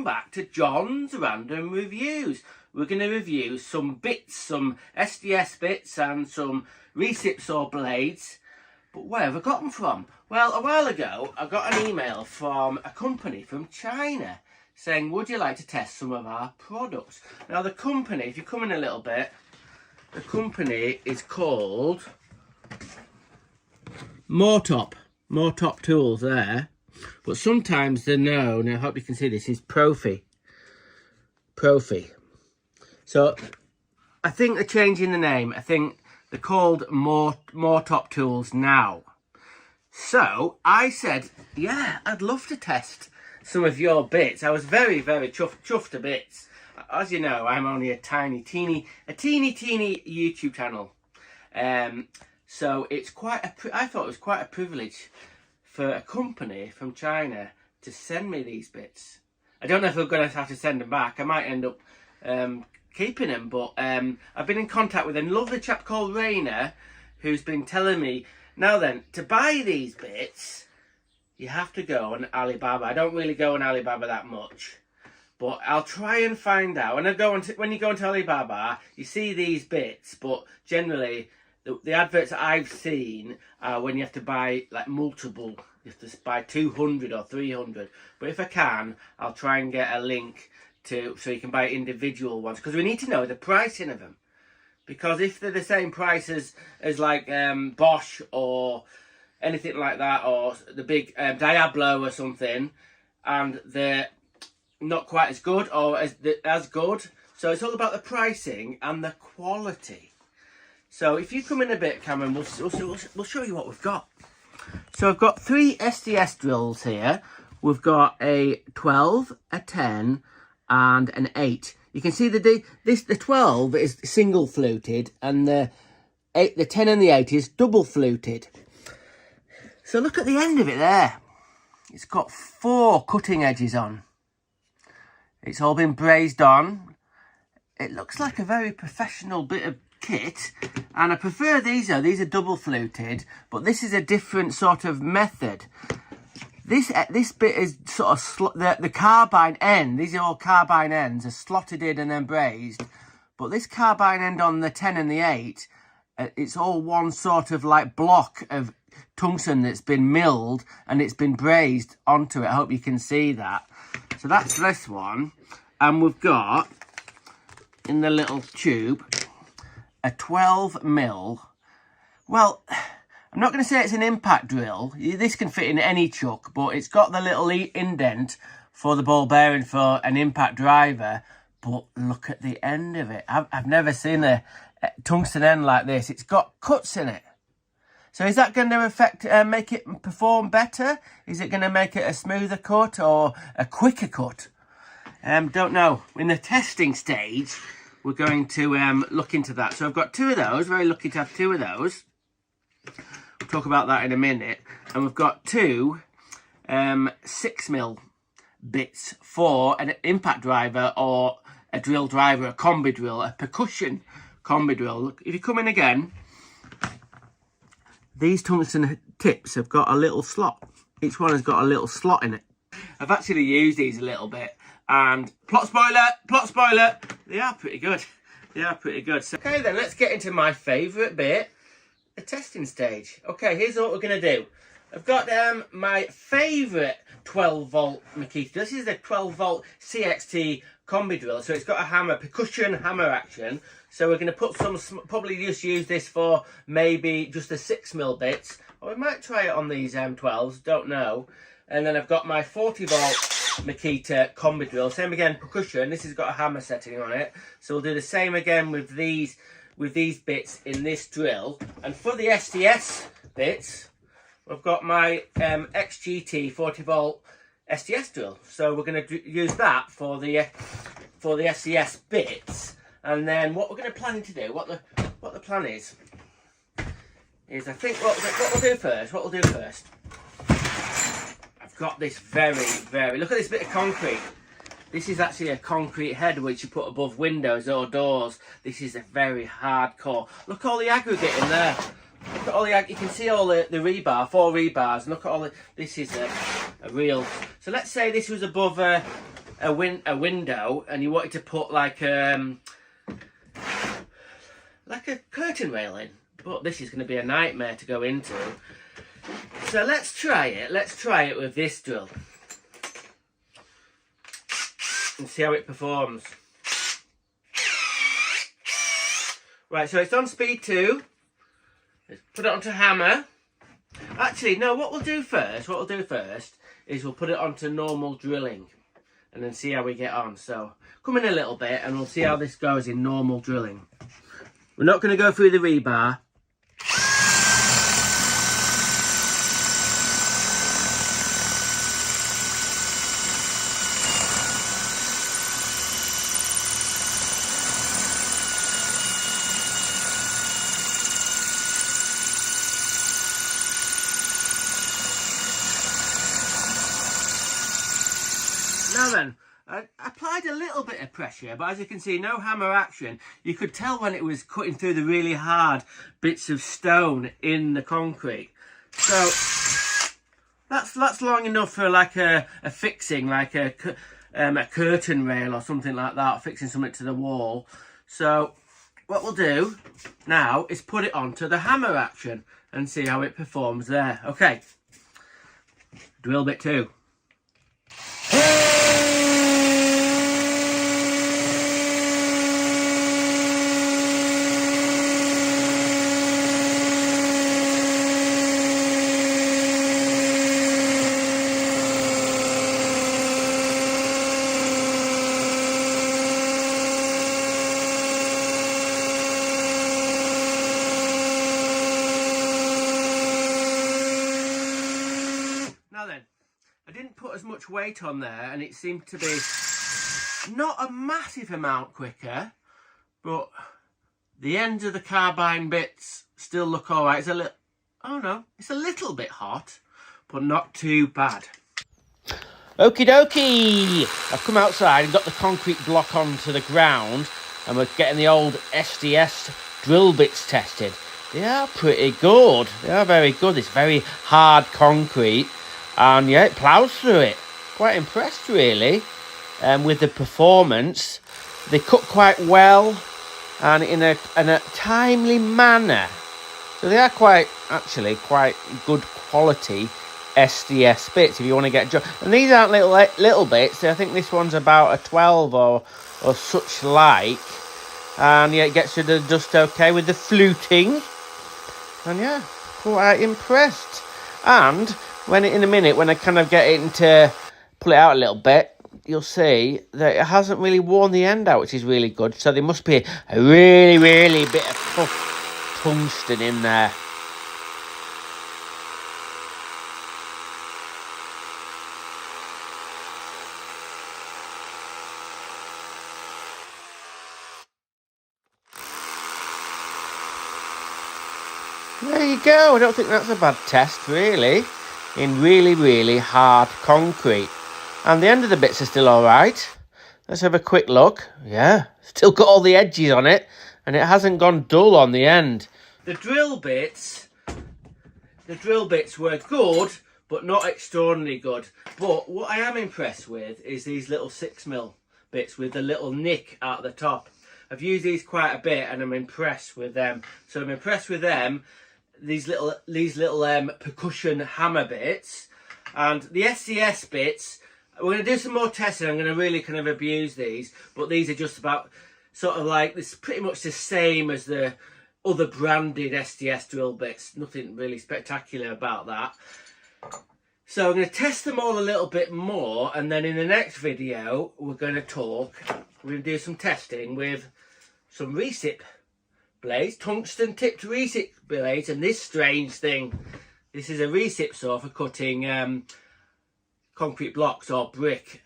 back to John's Random Reviews. We're going to review some bits, some SDS bits and some recip saw blades. But where have I got them from? Well, a while ago I got an email from a company from China saying, would you like to test some of our products? Now the company, if you come in a little bit, the company is called Moretop Tools there. But sometimes they're known, I hope you can see this, is Profi. So I think they're changing the name. I think they're called Moretop Tools now. So I said, yeah, I'd love to test some of your bits. I was very, very chuffed to bits. As you know, I'm only a teeny YouTube channel. So it's I thought it was quite a privilege for a company from China to send me these bits. I don't know if we're going to have to send them back. I might end up keeping them, but I've been in contact with a lovely chap called Rainer who's been telling me, now then, to buy these bits, you have to go on Alibaba. I don't really go on Alibaba that much, but I'll try and find out. When you go onto Alibaba, you see these bits, but generally, the adverts that I've seen are when you have to buy like multiple, you have to buy 200 or 300. But if I can, I'll try and get a link so you can buy individual ones, because we need to know the pricing of them. Because if they're the same price as like Bosch or anything like that, or the big Diablo or something, and they're not quite as good or as good. So it's all about the pricing and the quality. So if you come in a bit, Cameron, we'll show you what we've got. So I've got 3 SDS drills here. We've got a 12, a 10, and an 8. You can see the 12 is single fluted, and the 10 and the 8 is double fluted. So look at the end of it there. It's got 4 cutting edges on. It's all been brazed on. It looks like a very professional bit of kit, and I prefer these though. These are double fluted, but this is a different sort of method. This bit is sort of the carbine end. These are all carbine ends, are slotted in and then brazed. But this carbine end on the 10 and the 8, it's all one sort of like block of tungsten that's been milled and it's been brazed onto it. I hope you can see that. So that's this one, and we've got in the little tube a 12mm. Well, I'm not going to say it's an impact drill. This can fit in any chuck, but it's got the little indent for the ball bearing for an impact driver. But look at the end of it. I've never seen a tungsten end like this. It's got cuts in it. So is that going to make it perform better? Is it going to make it a smoother cut or a quicker cut? Don't know. In the testing stage, we're going to look into that. So I've got 2 of those. Very lucky to have 2 of those. We'll talk about that in a minute. And we've got 2 6mm bits for an impact driver or a drill driver, a combi drill, a percussion combi drill. Look, if you come in again, these tungsten tips have got a little slot. Each one has got a little slot in it. I've actually used these a little bit. And plot spoiler, they are pretty good. They are pretty good. So, okay then, let's get into my favourite bit, the testing stage. Okay, here's what we're going to do. I've got my favourite 12-volt Makita. This is the 12-volt CXT combi drill. So it's got a hammer, percussion hammer action. So we're going to put probably just use this for maybe just the 6mm bits. Or we might try it on these 12s, don't know. And then I've got my 40-volt Makita combi drill. Same again, percussion. This has got a hammer setting on it. So we'll do the same again with these bits in this drill. And for the SDS bits, we've got my XGT 40-volt SDS drill. So we're going to use that for the SDS bits. And then what we're going to plan to do, what the plan is I think what we'll do first. I've got this very, look at this bit of concrete. This is actually a concrete head which you put above windows or doors. This is a very hardcore. Look at all the aggregate in there. Look at all the, you can see all the rebar, 4 rebars. And look at all the, this is a real. So let's say this was above a window and you wanted to put like a curtain rail in, but this is going to be a nightmare to go into. So let's try it. Let's try it with this drill and see how it performs. Right, so it's on speed 2. Let's put it onto hammer. Actually, no, what we'll do first is we'll put it onto normal drilling and then see how we get on. So come in a little bit and we'll see how this goes in normal drilling. We're not going to go through the rebar. Now then, I applied a little bit of pressure, but as you can see, no hammer action. You could tell when it was cutting through the really hard bits of stone in the concrete. So that's long enough for like a fixing, like a curtain rail or something like that, or fixing something to the wall. So what we'll do now is put it onto the hammer action and see how it performs there. Okay, drill bit 2. Now then, I didn't put as much weight on there and it seemed to be not a massive amount quicker, but the ends of the carbine bits still look alright. It's a little, oh no, it's a little bit hot, but not too bad. Okie dokie! I've come outside and got the concrete block onto the ground and we're getting the old SDS drill bits tested. They are pretty good. They are very good. It's very hard concrete. And yeah, it ploughs through it. Quite impressed really with the performance. They cut quite well and in a timely manner. So they are actually quite good quality SDS bits if you want to get a job. And these aren't little bits. I think this one's about a 12 or such like. And yeah, it gets rid of the dust okay with the fluting. And yeah, quite impressed. And in a minute, when I kind of get it to pull it out a little bit, you'll see that it hasn't really worn the end out, which is really good. So there must be a really, really bit of tough tungsten in there. There you go. I don't think that's a bad test, really. In really, really hard concrete. And the end of the bits are still alright. Let's have a quick look. Yeah, still got all the edges on it. And it hasn't gone dull on the end. The drill bits were good, but not extraordinarily good. But what I am impressed with is these little 6mm bits with the little nick at the top. I've used these quite a bit and I'm impressed with them. So I'm impressed with them. These little percussion hammer bits and the SDS bits. We're going to do some more testing. I'm going to really kind of abuse these, but these are just about sort of like this, pretty much the same as the other branded SDS drill bits. Nothing really spectacular about that. So I'm going to test them all a little bit more, and then in the next video we're going to do some testing with some recip blades, tungsten tipped recip blades, and this strange thing. This is a recip saw for cutting concrete blocks or brick.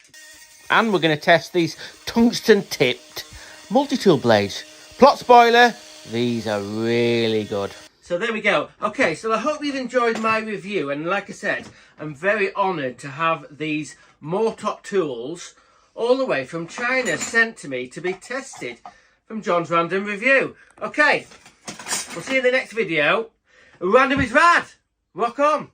And we're going to test these tungsten tipped multi-tool blades. Plot spoiler, these are really good. So there we go. Okay, so I hope you've enjoyed my review, and like I said, I'm very honoured to have these Moretop Tools all the way from China sent to me to be tested from John's Random Review. Okay, we'll see you in the next video. Random is rad! Rock on!